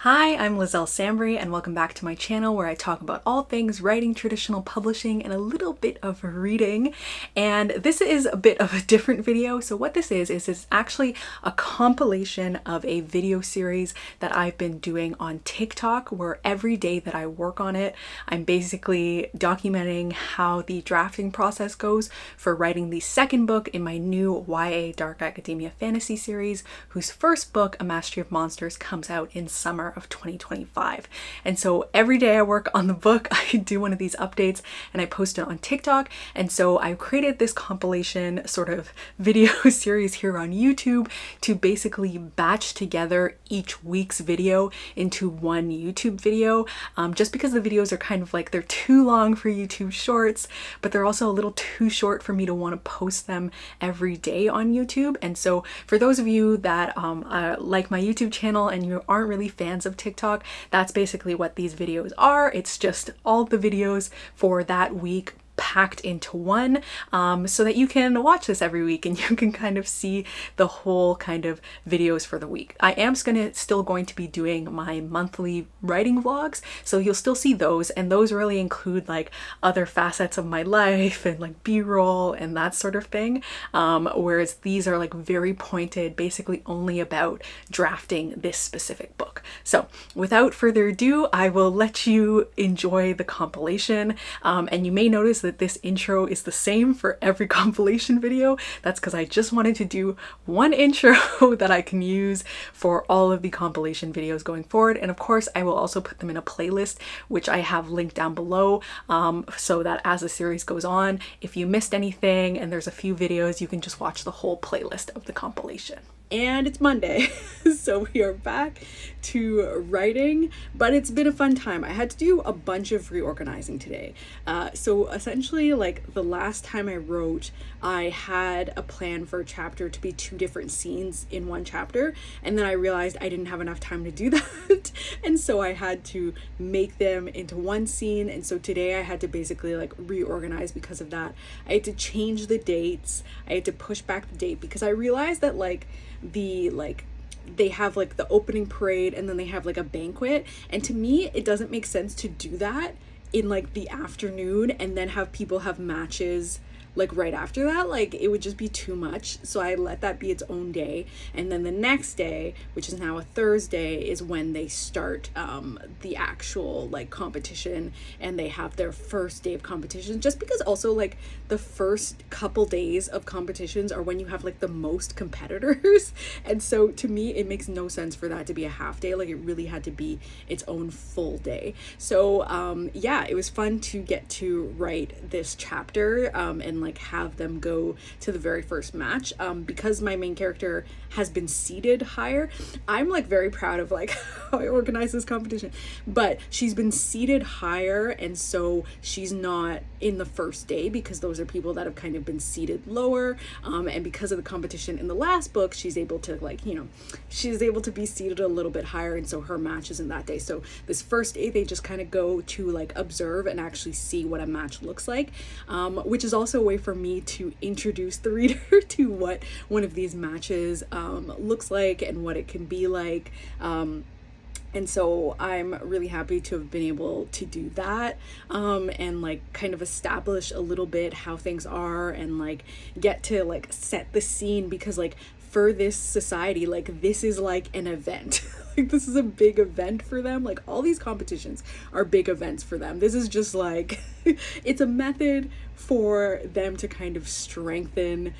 Hi, I'm Liselle Sambury and welcome back to my channel where I talk about all things writing, traditional publishing, and a little bit of reading. And this is a bit of a different video. So what this is it's actually a compilation of a video series that I've been doing on TikTok, where every day that I work on it, I'm basically documenting how the drafting process goes for writing the second book in my new YA Dark Academia fantasy series, whose first book, A Mastery of Monsters, comes out in summer of 2025. And so every day I work on the book, I do one of these updates and I post it on TikTok. And so I created this compilation sort of video series here on YouTube to basically batch together each week's video into one YouTube video, just because the videos are kind of like, they're too long for YouTube Shorts, but they're also a little too short for me to want to post them every day on YouTube. And so for those of you that like my YouTube channel and you aren't really fans of TikTok, that's basically what these videos are. It's just all the videos for that week packed into one, so that you can watch this every week and you can kind of see the whole kind of videos for the week. I am still going to be doing my monthly writing vlogs, so you'll still see those, and those really include like other facets of my life and like b-roll and that sort of thing, whereas these are like very pointed, basically only about drafting this specific book. So without further ado, I will let you enjoy the compilation, and you may notice that this intro is the same for every compilation video. That's because I just wanted to do one intro that I can use for all of the compilation videos going forward. And of course, I will also put them in a playlist, which I have linked down below, so that as the series goes on, if you missed anything and there's a few videos, you can just watch the whole playlist of the compilation. And it's Monday, so we are back to writing, but it's been a fun time. I had to do a bunch of reorganizing today. So essentially, like the last time I wrote, I had a plan for a chapter to be 2 different scenes in one chapter, and then I realized I didn't have enough time to do that, and so I had to make them into one scene. And so today I had to basically like reorganize because of that. I had to change the dates. I had to push back the date because I realized that they have like the opening parade and then they have like a banquet, and to me it doesn't make sense to do that in like the afternoon and then have people have matches like right after that. Like it would just be too much, so I let that be its own day. And then the next day, which is now a Thursday, is when they start the actual like competition, and they have their first day of competition, just because also like the first couple days of competitions are when you have like the most competitors. And so to me it makes no sense for that to be a half day. Like it really had to be its own full day. So yeah, it was fun to get to write this chapter and like have them go to the very first match, because my main character has been seeded higher. I'm like very proud of like how I organized this competition, but she's been seeded higher, and so she's not in the first day because those are people that have kind of been seeded lower, and because of the competition in the last book, she's able to like, you know, she's able to be seeded a little bit higher, and so her match isn't that day. So this first day they just kind of go to like observe and actually see what a match looks like, which is also a way for me to introduce the reader to what one of these matches looks like and what it can be like. And so I'm really happy to have been able to do that, and like kind of establish a little bit how things are and like get to like set the scene, because like for this society, like this is like an event. Like this is a big event for them. Like all these competitions are big events for them. This is just like it's a method for them to kind of strengthen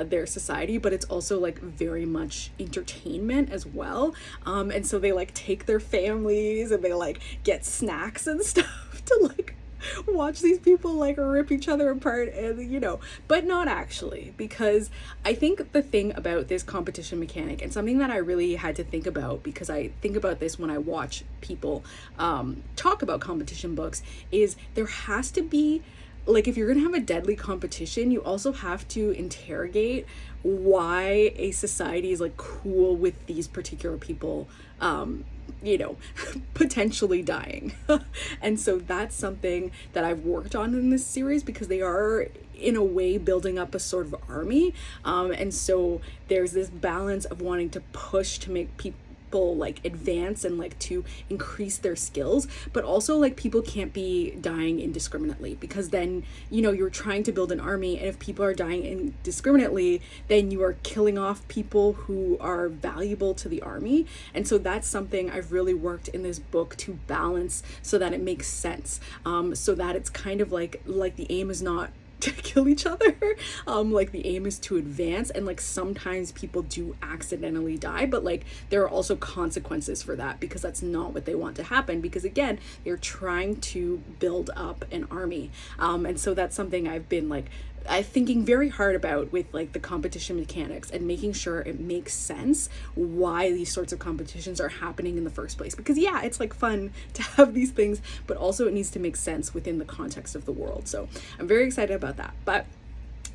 their society, but it's also like very much entertainment as well. And so they like take their families and they like get snacks and stuff to like watch these people like rip each other apart, and you know, but not actually, because I think the thing about this competition mechanic, and something that I really had to think about, because I think about this when I watch people talk about competition books, is there has to be like, if you're gonna have a deadly competition, you also have to interrogate why a society is like cool with these particular people you know, potentially dying. And so that's something that I've worked on in this series, because they are in a way building up a sort of army, and so there's this balance of wanting to push to make people like advance and like to increase their skills, but also like people can't be dying indiscriminately, because then, you know, you're trying to build an army, and if people are dying indiscriminately, then you are killing off people who are valuable to the army. And so that's something I've really worked in this book to balance so that it makes sense, so that it's kind of like the aim is not to kill each other, like the aim is to advance, and like sometimes people do accidentally die, but like there are also consequences for that, because that's not what they want to happen, because again, they're trying to build up an army. And so that's something I've been like thinking very hard about with like the competition mechanics, and making sure it makes sense why these sorts of competitions are happening in the first place, because yeah, it's like fun to have these things, but also it needs to make sense within the context of the world. So I'm very excited about that. But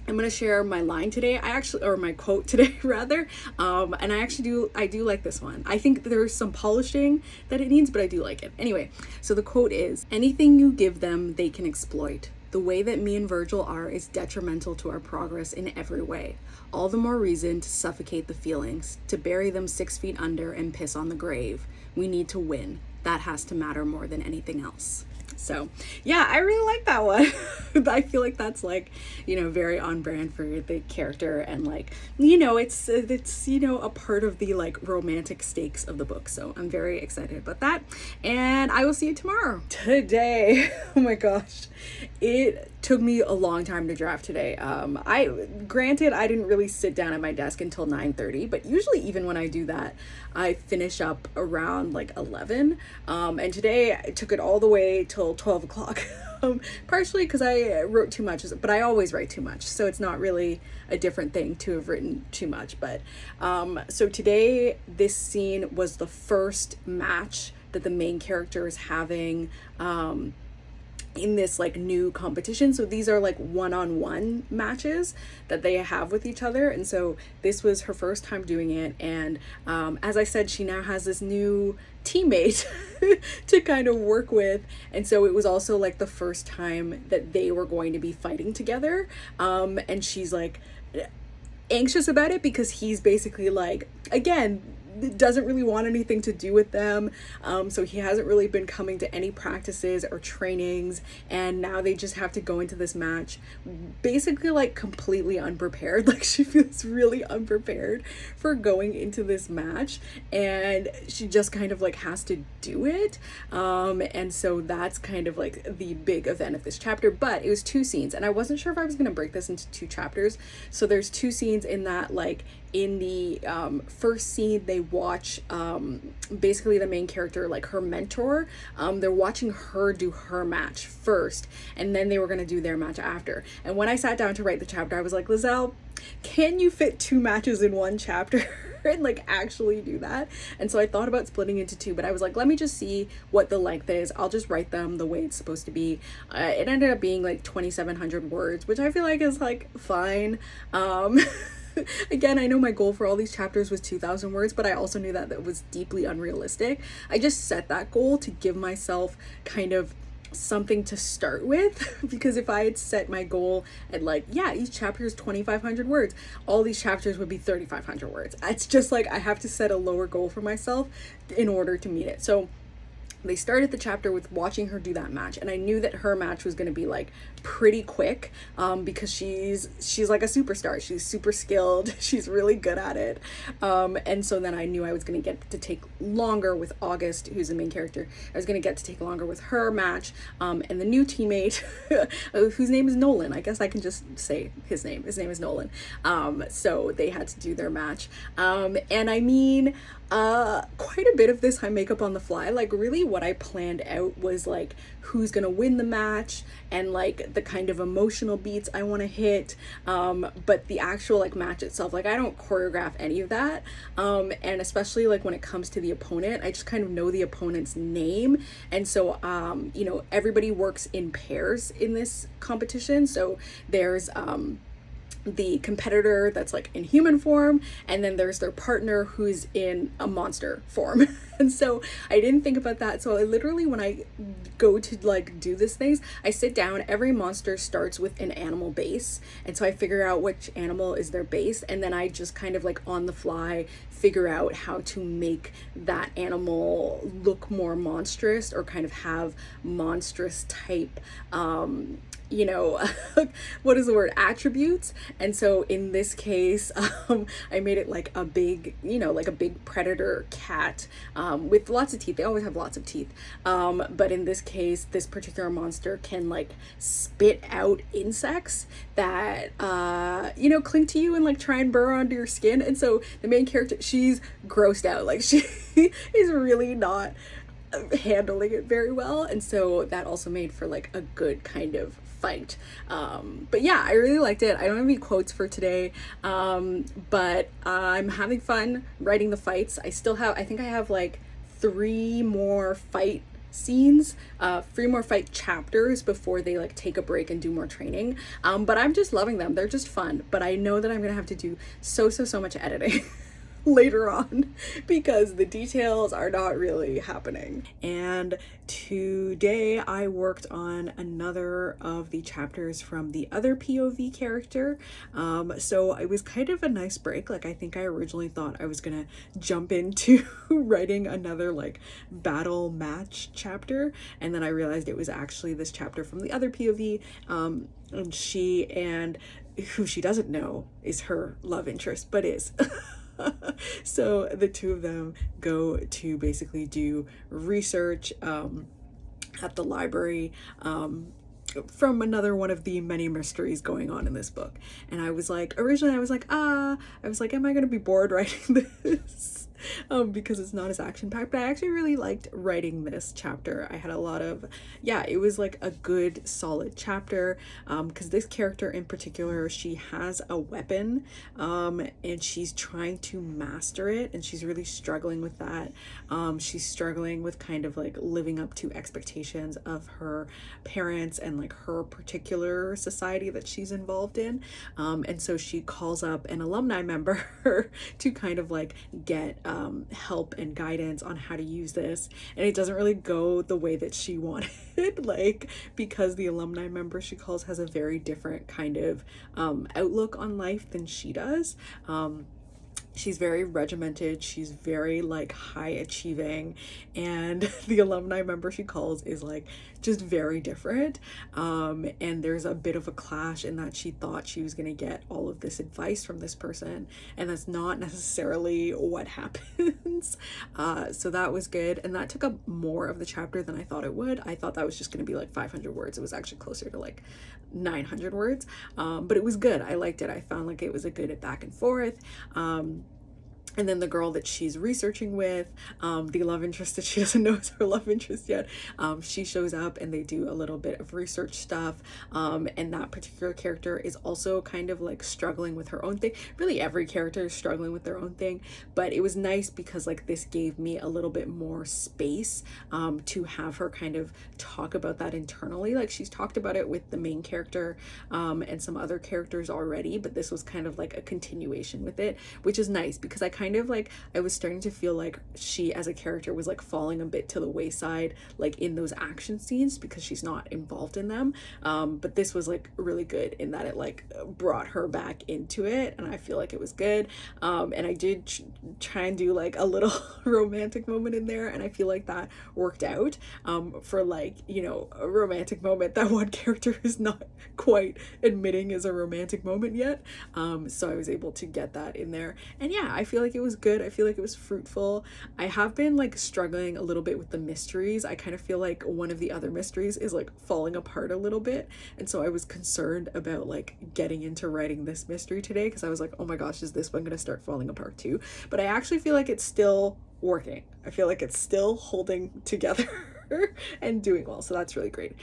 I'm going to share my line today. Or my quote today rather. And I do like this one. I think there's some polishing that it needs, but I do like it. Anyway, so the quote is, "Anything you give them, they can exploit. The way that me and Virgil are is detrimental to our progress in every way. All the more reason to suffocate the feelings, to bury them 6 feet under and piss on the grave. We need to win. That has to matter more than anything else." So yeah, I really like that one. I feel like that's like, you know, very on brand for the character, and like, you know, it's you know, a part of the like romantic stakes of the book. So I'm very excited about that, and I will see you tomorrow. Today, oh my gosh, it took me a long time to draft today. Granted, I didn't really sit down at my desk until 9:30, but usually even when I do that, I finish up around like 11. And today I took it all the way till 12 o'clock. Partially because I wrote too much, but I always write too much, so it's not really a different thing to have written too much. But so today, this scene was the first match that the main character is having in this like new competition. So these are like one-on-one matches that they have with each other, and so this was her first time doing it. And as I said, she now has this new teammate to kind of work with, and so it was also like the first time that they were going to be fighting together, and she's like anxious about it, because he's basically like, again, doesn't really want anything to do with them, so he hasn't really been coming to any practices or trainings, and now they just have to go into this match basically like completely unprepared. Like she feels really unprepared for going into this match, and she just kind of like has to do it, and so that's kind of like the big event of this chapter. But it was 2 scenes, and I wasn't sure if I was going to break this into 2 chapters. So there's 2 scenes in that, like in the first scene, they watch basically the main character, like her mentor, they're watching her do her match first, and then they were going to do their match after. And when I sat down to write the chapter, I was like, Liselle, can you fit 2 matches in 1 chapter and like actually do that? And so I thought about splitting into 2, but I was like, let me just see what the length is. I'll just write them the way it's supposed to be. It ended up being like 2,700 words, which I feel like is like fine. Again, I know my goal for all these chapters was 2,000 words, but I also knew that that was deeply unrealistic. I just set that goal to give myself kind of something to start with, because if I had set my goal at like, yeah, each chapter is 2,500 words, all these chapters would be 3,500 words. It's just like I have to set a lower goal for myself in order to meet it. So they started the chapter with watching her do that match, and I knew that her match was going to be like pretty quick, because she's like a superstar. She's super skilled. She's really good at it. And so then I knew I was going to get to take longer with August, who's the main character. I was going to get to take longer with her match, and the new teammate, whose name is Nolan. I guess I can just say his name. His name is Nolan. So they had to do their match. And I mean, quite a bit of this I make up on the fly. Like really what I planned out was like who's gonna win the match and like the kind of emotional beats I want to hit, but the actual like match itself, like I don't choreograph any of that, and especially like when it comes to the opponent, I just kind of know the opponent's name, and so you know, everybody works in pairs in this competition. So there's the competitor that's like in human form, and then there's their partner who's in a monster form. And so I didn't think about that. So I literally, when I go to like do these things, I sit down, every monster starts with an animal base, and so I figure out which animal is their base, and then I just kind of like on the fly figure out how to make that animal look more monstrous, or kind of have monstrous type you know, what is the word, attributes. And so in this case, I made it like a big, you know, like a big predator cat, with lots of teeth. They always have lots of teeth, but in this case, this particular monster can like spit out insects that you know, cling to you and like try and burrow under your skin. And so the main character, she's grossed out, like she is really not handling it very well, and so that also made for like a good kind of fight. But yeah, I really liked it. I don't have any quotes for today, but I'm having fun writing the fights. I think I have like 3 more fight scenes, 3 more fight chapters before they like take a break and do more training, but I'm just loving them. They're just fun, but I know that I'm gonna have to do so much editing later on because the details are not really happening. And today I worked on another of the chapters from the other POV character, so it was kind of a nice break. Like, I think I originally thought I was gonna jump into writing another like battle match chapter, and then I realized it was actually this chapter from the other POV, and she, and who she doesn't know is her love interest, but is so the two of them go to basically do research at the library, from another one of the many mysteries going on in this book. And I was like, originally I was like, am I gonna be bored writing this? Because it's not as action-packed, but I actually really liked writing this chapter. I had a lot of, yeah, it was like a good solid chapter, because this character in particular, she has a weapon, and she's trying to master it, and she's really struggling with that. She's struggling with kind of like living up to expectations of her parents and like her particular society that she's involved in, and so she calls up an alumni member to kind of like get help and guidance on how to use this. And it doesn't really go the way that she wanted, like, because the alumni member she calls has a very different kind of outlook on life than she does. She's very regimented, she's very like high achieving, and the alumni member she calls is like just very different, and there's a bit of a clash in that she thought she was gonna get all of this advice from this person, and that's not necessarily what happens. So that was good, and that took up more of the chapter than I thought it would. I thought that was just gonna be like 500 words. It was actually closer to like 900 words, but it was good. I liked it. I found like it was a good back and forth. And then the girl that she's researching with, the love interest that she doesn't know is her love interest yet, she shows up and they do a little bit of research stuff, and that particular character is also kind of like struggling with her own thing. Really every character is struggling with their own thing, but it was nice because like this gave me a little bit more space to have her kind of talk about that internally. Like, she's talked about it with the main character and some other characters already, but this was kind of like a continuation with it, which is nice because I kind of like, I was starting to feel like she as a character was like falling a bit to the wayside, like in those action scenes, because she's not involved in them, but this was like really good in that it like brought her back into it, and I feel like it was good. And I did try and do like a little romantic moment in there, and I feel like that worked out, for like, you know, a romantic moment that one character is not quite admitting is a romantic moment yet, so I was able to get that in there. And yeah, I feel like it was good. I feel like it was fruitful. I have been like struggling a little bit with the mysteries. I kind of feel like one of the other mysteries is like falling apart a little bit, and so I was concerned about like getting into writing this mystery today, because I was like, oh my gosh, is this one gonna start falling apart too? But I actually feel like it's still working. I feel like it's still holding together and doing well, so that's really great.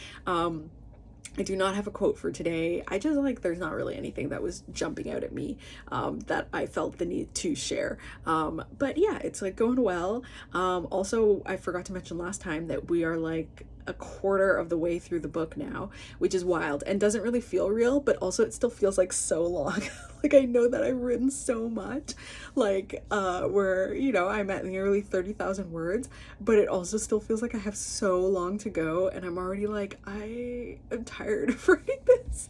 I do not have a quote for today. I just like, there's not really anything that was jumping out at me that I felt the need to share. But yeah, it's like going well. Also, I forgot to mention last time that we are like a quarter of the way through the book now, which is wild and doesn't really feel real, but also it still feels like so long. Like I know that I've written so much, like where, you know, I'm at nearly 30,000 words, but it also still feels like I have so long to go, and I'm already like, I am tired of writing this.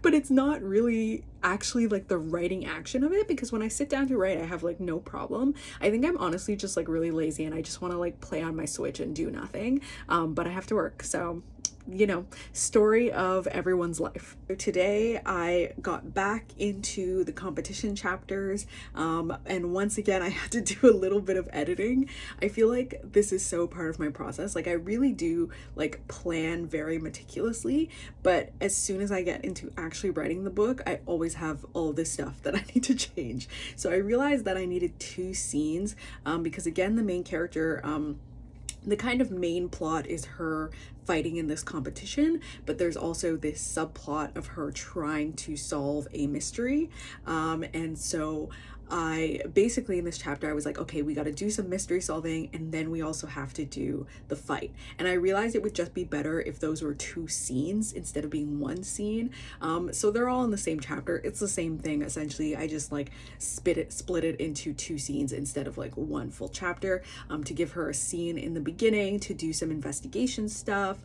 But it's not really actually like the writing action of it, because when I sit down to write, I have like no problem. I think I'm honestly just like really lazy and I just want to like play on my Switch and do nothing, but I have to work, so you know, story of everyone's life. Today I got back into the competition chapters, and once again I had to do a little bit of editing. I feel like this is so part of my process. Like I really do like plan very meticulously, but as soon as I get into actually writing the book, I always have all this stuff that I need to change. So I realized that I needed 2 scenes, because again, the main character, the kind of main plot is her fighting in this competition, but there's also this subplot of her trying to solve a mystery. And so I basically in this chapter I was like, okay, we got to do some mystery solving, and then we also have to do the fight. And I realized it would just be better if those were 2 scenes instead of being 1 scene. So they're all in the same chapter. It's the same thing essentially. I just like split it into 2 scenes instead of like 1 full chapter, to give her a scene in the beginning to do some investigation stuff.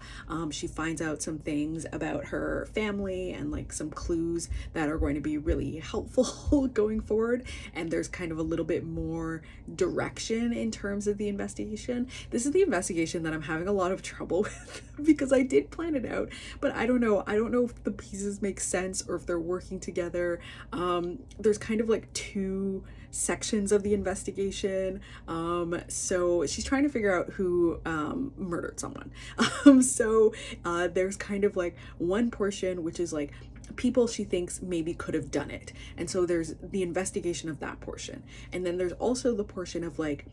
She finds out some things about her family and like some clues that are going to be really helpful going forward. And there's kind of a little bit more direction in terms of the investigation. This is the investigation that I'm having a lot of trouble with because I did plan it out, but I don't know if the pieces make sense or if they're working together. There's kind of like 2 sections of the investigation. So she's trying to figure out who murdered someone. So there's kind of like one portion which is like people she thinks maybe could have done it, and so there's the investigation of that portion, and then there's also the portion of like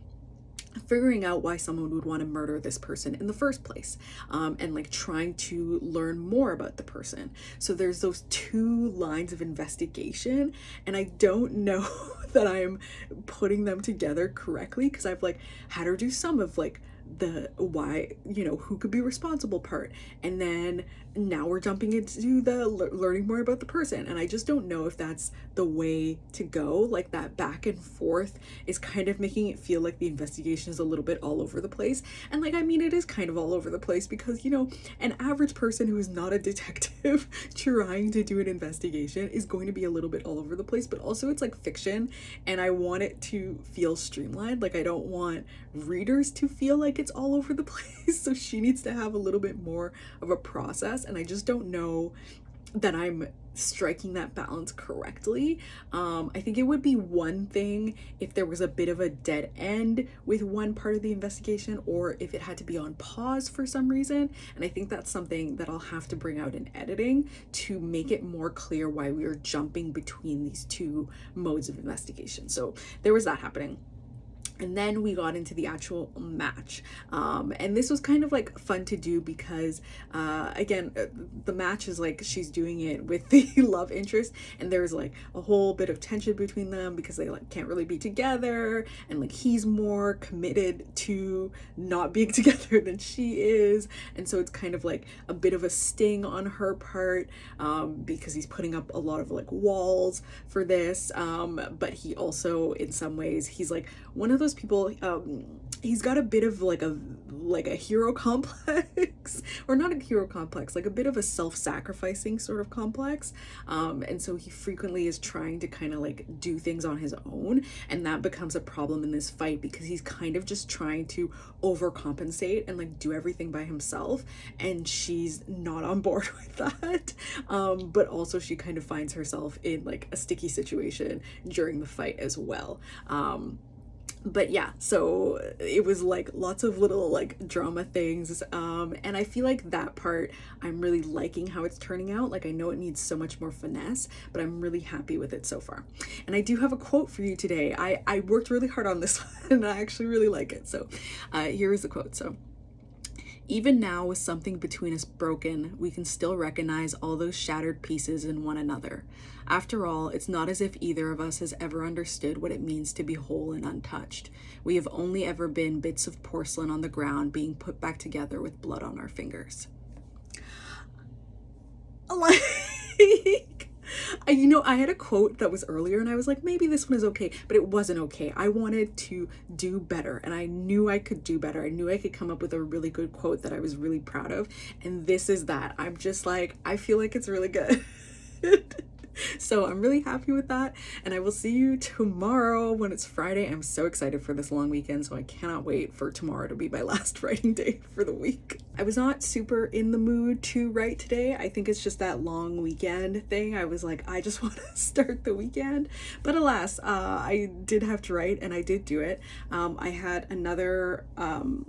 figuring out why someone would want to murder this person in the first place, and like trying to learn more about the person. So there's those 2 lines of investigation, and I don't know that I'm putting them together correctly, because I've like had her do some of like the why, you know, who could be responsible part, and then now we're jumping into the learning more about the person, and I just don't know if that's the way to go. Like that back and forth is kind of making it feel like the investigation is a little bit all over the place. And like, I mean, it is kind of all over the place because, you know, an average person who is not a detective trying to do an investigation is going to be a little bit all over the place, but also it's like fiction and I want it to feel streamlined. Like I don't want readers to feel like it's all over the place, so she needs to have a little bit more of a process, and I just don't know that I'm striking that balance correctly. I think it would be one thing if there was a bit of a dead end with one part of the investigation, or if it had to be on pause for some reason, and I think that's something that I'll have to bring out in editing to make it more clear why we are jumping between these 2 modes of investigation. So there was that happening. And then we got into the actual match. And this was kind of like fun to do because, again, the match is like she's doing it with the love interest, and there's like a whole bit of tension between them because they like can't really be together, and like he's more committed to not being together than she is. And so it's kind of like a bit of a sting on her part, because he's putting up a lot of like walls for this. But he also, in some ways, he's like one of those people, he's got a bit of like a hero complex, or not a hero complex, like a bit of a self-sacrificing sort of complex, and so he frequently is trying to kind of like do things on his own, and that becomes a problem in this fight because he's kind of just trying to overcompensate and like do everything by himself, and she's not on board with that. But also she kind of finds herself in like a sticky situation during the fight as well. But yeah, so it was like lots of little like drama things, and I feel like that part I'm really liking how it's turning out. Like I know it needs so much more finesse, but I'm really happy with it so far. And I do have a quote for you today. I worked really hard on this one and I actually really like it. So here is the quote. So, Even now, with something between us broken, we can still recognize all those shattered pieces in one another. After all, it's not as if either of us has ever understood what it means to be whole and untouched. We have only ever been bits of porcelain on the ground being put back together with blood on our fingers. Like, I had a quote that was earlier and I was like, maybe this one is okay, but it wasn't okay. I wanted to do better and I knew I could do better. I knew I could come up with a really good quote that I was really proud of. And this is that. I'm just like, I feel like it's really good. So I'm really happy with that, and I will see you tomorrow when it's Friday. I'm so excited for this long weekend, so I cannot wait for tomorrow to be my last writing day for the week. I was not super in the mood to write today. I think it's just that long weekend thing. I was like, I just want to start the weekend, but alas, I did have to write, and I did do it. I had another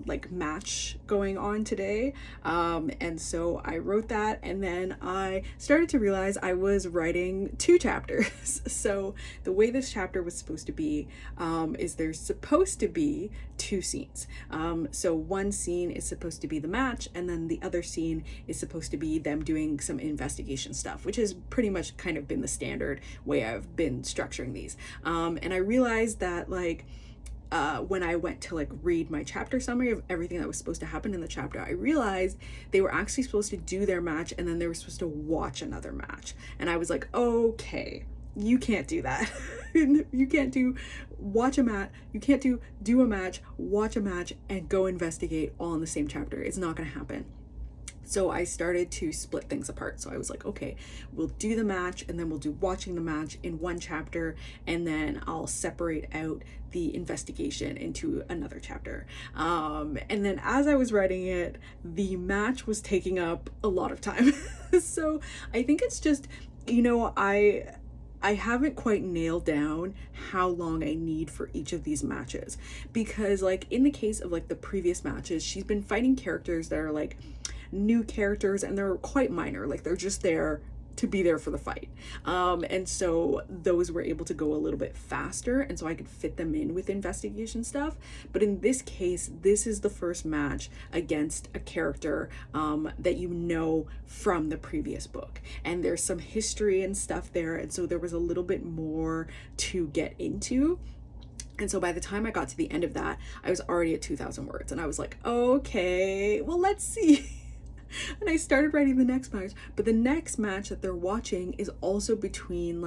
like match going on today, and so I wrote that, and then I started to realize I was writing 2 chapters. So the way this chapter was supposed to be is there's supposed to be 2 scenes. So one scene is supposed to be the match, and then the other scene is supposed to be them doing some investigation stuff, which has pretty much kind of been the standard way I've been structuring these. And I realized that like when I went to like read my chapter summary of everything that was supposed to happen in the chapter, I realized they were actually supposed to do their match and then they were supposed to watch another match. And I was like, okay, you can't do that. You can't watch a match. You can't do a match, watch a match, and go investigate all in the same chapter. It's not going to happen. So I started to split things apart. So I was like, okay, we'll do the match and then we'll do watching the match in one chapter, and then I'll separate out the investigation into another chapter. And then as I was writing it, the match was taking up a lot of time. So I think it's just, I haven't quite nailed down how long I need for each of these matches, because like in the case of like the previous matches, she's been fighting characters that are like new characters and they're quite minor, like they're just there to be there for the fight. And so those were able to go a little bit faster, and so I could fit them in with investigation stuff. But in this case, this is the first match against a character that you know from the previous book, and there's some history and stuff there, and so there was a little bit more to get into. And so by the time I got to the end of that, I was already at 2,000 words, and I was like, okay, well, let's see. And I started writing the next match, but the next match that they're watching is also between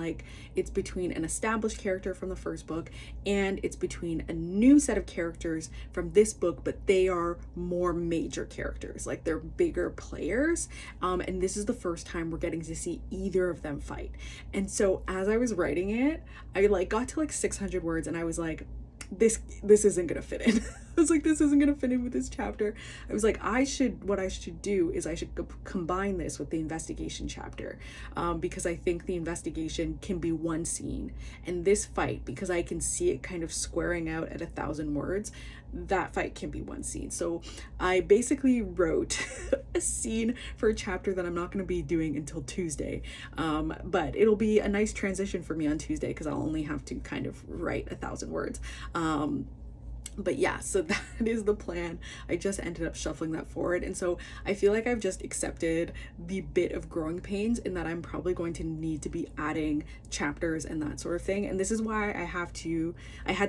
it's between an established character from the first book and it's between a new set of characters from this book, but they are more major characters, like they're bigger players. And this is the first time we're getting to see either of them fight. And so as I was writing it, I got to 600 words and I was like, this isn't gonna fit in. I was like, this isn't gonna fit in with this chapter. I was like, what I should do is I should combine this with the investigation chapter, because I think the investigation can be one scene, and this fight, because I can see it kind of squaring out at 1,000 words, that fight can be one scene. So I basically wrote a scene for a chapter that I'm not going to be doing until Tuesday, but it'll be a nice transition for me on Tuesday because I'll only have to kind of write 1,000 words. But yeah, so that is the plan. I just ended up shuffling that forward, and so I feel like I've just accepted the bit of growing pains in that I'm probably going to need to be adding chapters and that sort of thing. And this is why I had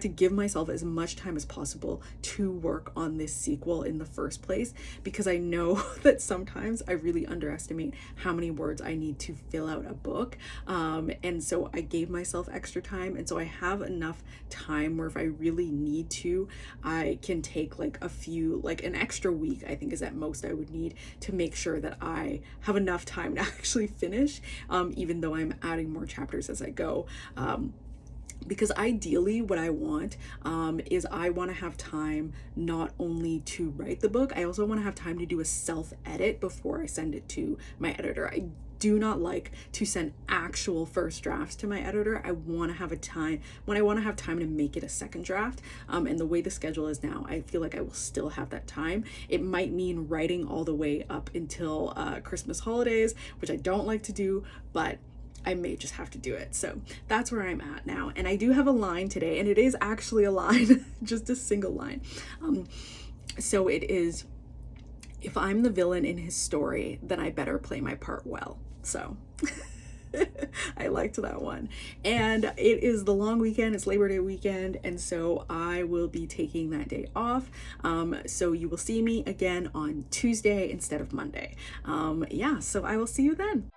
to give myself as much time as possible to work on this sequel in the first place, because I know that sometimes I really underestimate how many words I need to fill out a book, and so I gave myself extra time, and so I have enough time where if I really need to, I can take an extra week, I think is at most I would need, to make sure that I have enough time to actually finish, even though I'm adding more chapters as I go. Because ideally what I want is I want to have time not only to write the book, I also want to have time to do a self-edit before I send it to my editor. I do not like to send actual first drafts to my editor. I want to have time to make it a second draft, and the way the schedule is now, I feel like I will still have that time. It might mean writing all the way up until Christmas holidays, which I don't like to do, but I may just have to do it. So that's where I'm at now. And I do have a line today, and it is actually a line, just a single line. So it is, if I'm the villain in his story, then I better play my part well. So I liked that one. And it is the long weekend, it's Labor Day weekend, and so I will be taking that day off. So you will see me again on Tuesday instead of Monday. Yeah, so I will see you then.